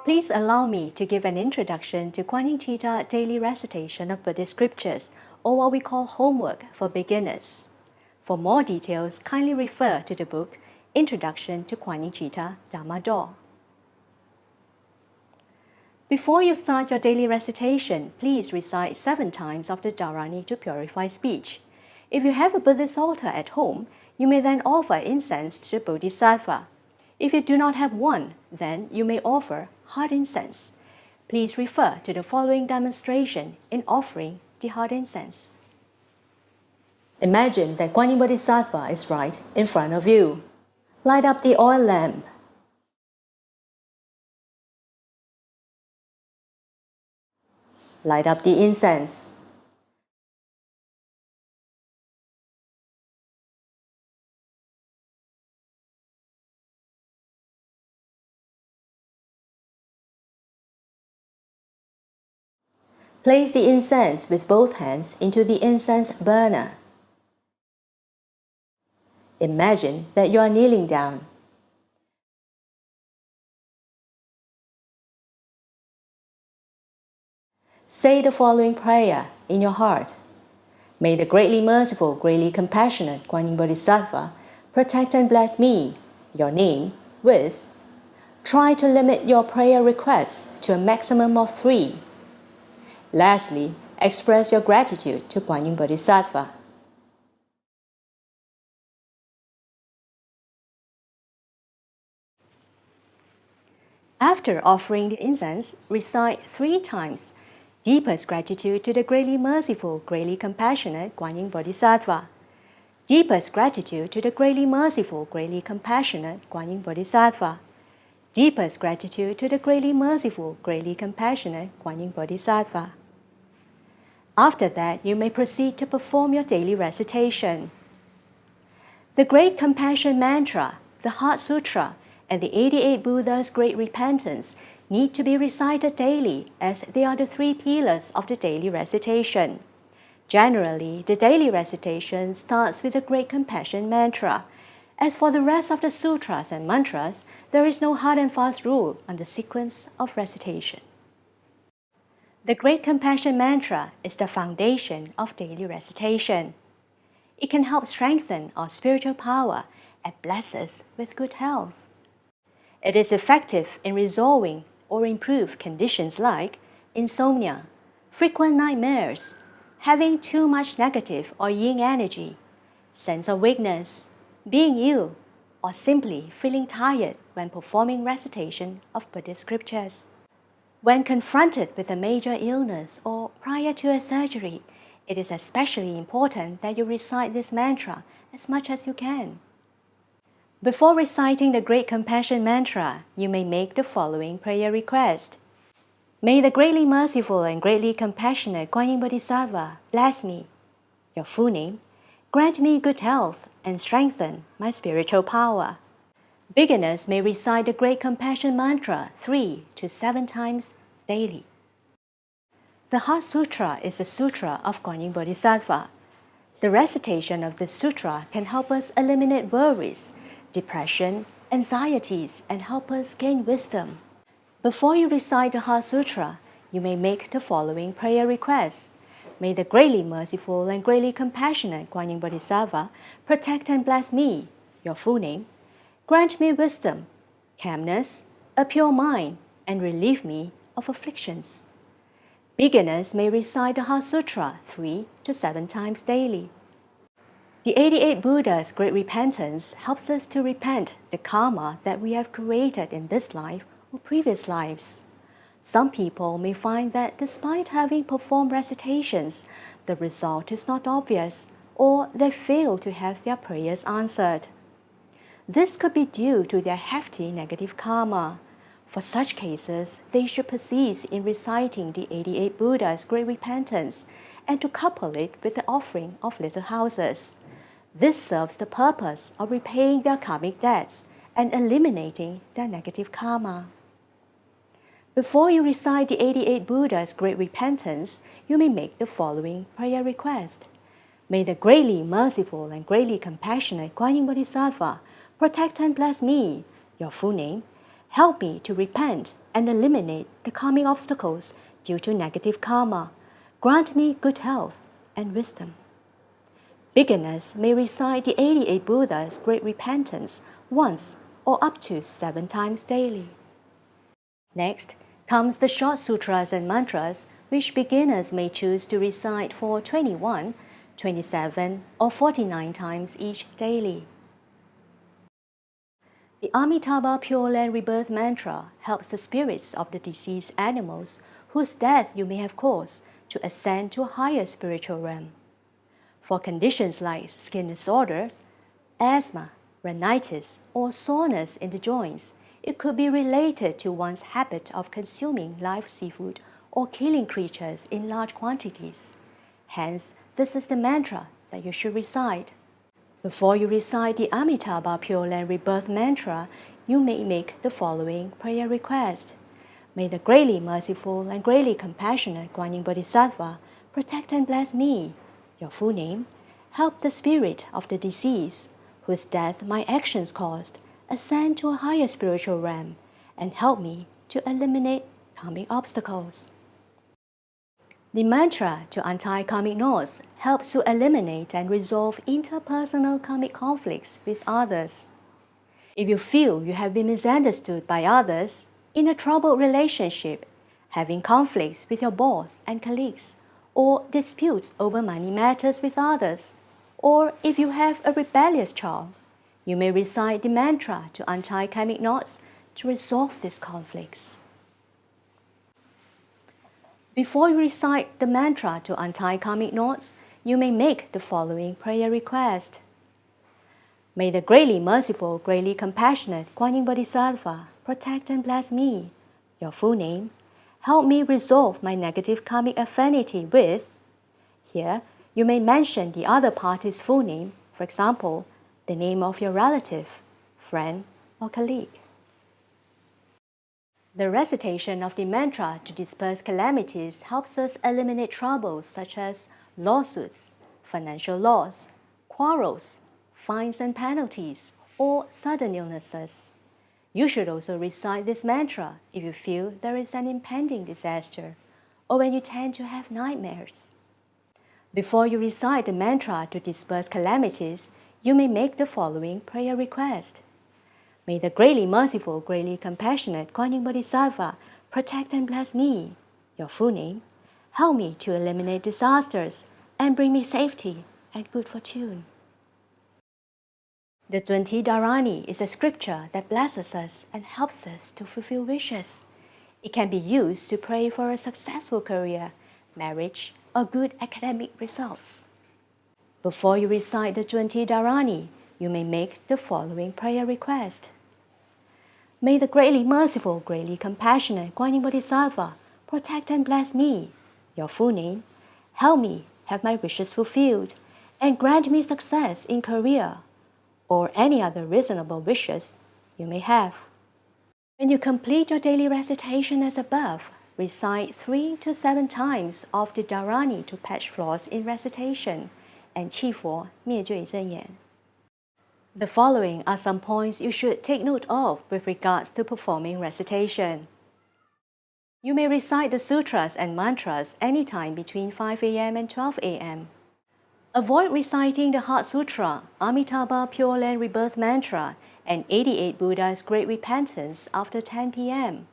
Please allow me to give an introduction to Guan Yin Chitta daily recitation of Buddhist scriptures, or what we call homework for beginners. For more details, kindly refer to the book Introduction to Guan Yin Chitta Dhamma Door. Before you start your daily recitation, please recite 7 times of the Dharani to purify speech. If you have a Buddhist altar at home, you may then offer incense to the Bodhisattva. If you do not have one, then you may offer heart incense. Please refer to the following demonstration in offering the heart incense. Imagine that Guan Yin Bodhisattva is right in front of you. Light up the oil lamp. Light up the incense. Place the incense with both hands into the incense burner. Imagine that you are kneeling down. Say the following prayer in your heart. May the greatly merciful, greatly compassionate Guan Yin Bodhisattva protect and bless me, your name, with. Try to limit your prayer requests to a maximum of 3. Lastly, express your gratitude to Guan Yin Bodhisattva. After offering the incense, recite 3 times, Deepest gratitude to the greatly merciful, greatly compassionate Guan Yin Bodhisattva. Deepest gratitude to the greatly merciful, greatly compassionate Guan Yin Bodhisattva. Deepest gratitude to the greatly merciful, greatly compassionate Guan Yin Bodhisattva. After that, you may proceed to perform your daily recitation. The Great Compassion Mantra, the Heart Sutra, and the 88 Buddhas' Great Repentance need to be recited daily, as they are the 3 pillars of the daily recitation. Generally, the daily recitation starts with the Great Compassion Mantra. As for the rest of the sutras and mantras, there is no hard and fast rule on the sequence of recitation. The Great Compassion Mantra is the foundation of daily recitation. It can help strengthen our spiritual power and bless us with good health. It is effective in resolving or improve conditions like insomnia, frequent nightmares, having too much negative or yin energy, sense of weakness, being ill, or simply feeling tired when performing recitation of Buddhist scriptures. When confronted with a major illness or prior to a surgery, it is especially important that you recite this mantra as much as you can. Before reciting the Great Compassion Mantra, you may make the following prayer request. May the greatly merciful and greatly compassionate Guan Yin Bodhisattva bless me, your full name, grant me good health and strengthen my spiritual power. Beginners may recite the Great Compassion Mantra 3 to 7 times daily. The Heart Sutra is the sutra of Guan Yin Bodhisattva. The recitation of this sutra can help us eliminate worries, depression, anxieties, and help us gain wisdom. Before you recite the Heart Sutra, you may make the following prayer requests. May the greatly merciful and greatly compassionate Guan Yin Bodhisattva protect and bless me, your full name, grant me wisdom, calmness, a pure mind, and relieve me of afflictions. Beginners may recite the Heart Sutra 3 to 7 times daily. The 88 Buddhas' Great Repentance helps us to repent the karma that we have created in this life or previous lives. Some people may find that despite having performed recitations, the result is not obvious, or they fail to have their prayers answered. This could be due to their hefty negative karma. For such cases, they should persist in reciting the 88 Buddhas' Great Repentance and to couple it with the offering of little houses. This serves the purpose of repaying their karmic debts and eliminating their negative karma. Before you recite the 88 Buddhas' Great Repentance, you may make the following prayer request. May the greatly merciful and greatly compassionate Guan Yin Bodhisattva protect and bless me, your full name, help me to repent and eliminate the karmic obstacles due to negative karma. Grant me good health and wisdom. Beginners may recite the 88 Buddhas' Great Repentance once or up to 7 times daily. Next comes the short sutras and mantras, which beginners may choose to recite for 21, 27, or 49 times each daily. The Amitabha Pure Land Rebirth Mantra helps the spirits of the deceased animals whose death you may have caused to ascend to a higher spiritual realm. For conditions like skin disorders, asthma, rhinitis, or soreness in the joints, it could be related to one's habit of consuming live seafood or killing creatures in large quantities. Hence, this is the mantra that you should recite. Before you recite the Amitabha Pure Land Rebirth Mantra, you may make the following prayer request. May the greatly merciful and greatly compassionate Guan Di Bodhisattva protect and bless me, your full name, help the spirit of the deceased, whose death my actions caused, ascend to a higher spiritual realm, and help me to eliminate karmic obstacles. The mantra to untie karmic knots helps to eliminate and resolve interpersonal karmic conflicts with others. If you feel you have been misunderstood by others, in a troubled relationship, having conflicts with your boss and colleagues, or disputes over money matters with others, or if you have a rebellious child, you may recite the mantra to untie karmic knots to resolve these conflicts. Before you recite the mantra to untie karmic knots, you may make the following prayer request. May the greatly merciful, greatly compassionate Guan Di Bodhisattva protect and bless me, your full name, help me resolve my negative karmic affinity with. Here, you may mention the other party's full name, for example, the name of your relative, friend, or colleague. The recitation of the mantra to disperse calamities helps us eliminate troubles such as lawsuits, financial loss, quarrels, fines and penalties, or sudden illnesses. You should also recite this mantra if you feel there is an impending disaster or when you tend to have nightmares. Before you recite the mantra to disperse calamities, you may make the following prayer request. May the greatly merciful, greatly compassionate Guan Di Bodhisattva protect and bless me, your full name, help me to eliminate disasters and bring me safety and good fortune. The 20 Dharani is a scripture that blesses us and helps us to fulfill wishes. It can be used to pray for a successful career, marriage, or good academic results. Before you recite the 20 Dharani, you may make the following prayer request. May the greatly merciful, greatly compassionate Guan Di Bodhisattva protect and bless me, your full name, help me have my wishes fulfilled, and grant me success in career, or any other reasonable wishes you may have. When you complete your daily recitation as above, recite 3 to 7 times of the Dharani to patch flaws in recitation and Qi Fo Mie Jui Zhen Yan. The following are some points you should take note of with regards to performing recitation. You may recite the sutras and mantras anytime between 5 a.m. and 12 a.m. Avoid reciting the Heart Sutra, Amitabha Pure Land Rebirth Mantra, and 88 Buddhas' Great Repentance after 10 p.m.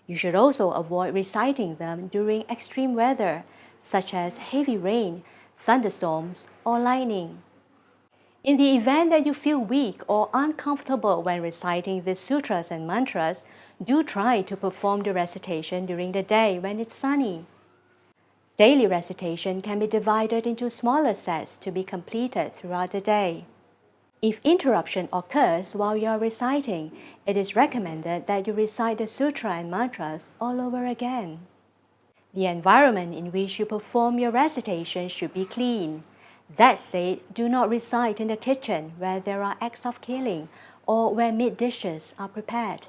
You should also avoid reciting them during extreme weather, such as heavy rain, thunderstorms, or lightning. In the event that you feel weak or uncomfortable when reciting the sutras and mantras, do try to perform the recitation during the day when it's sunny. Daily recitation can be divided into smaller sets to be completed throughout the day. If interruption occurs while you are reciting, it is recommended that you recite the sutra and mantras all over again. The environment in which you perform your recitation should be clean. That said, do not recite in the kitchen where there are acts of killing or where meat dishes are prepared.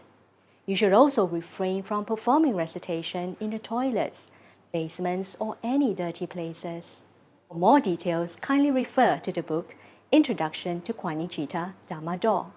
You should also refrain from performing recitation in the toilets, basements, or any dirty places. For more details, kindly refer to the book Introduction to Kuan Yin Chitta Dhamma Door.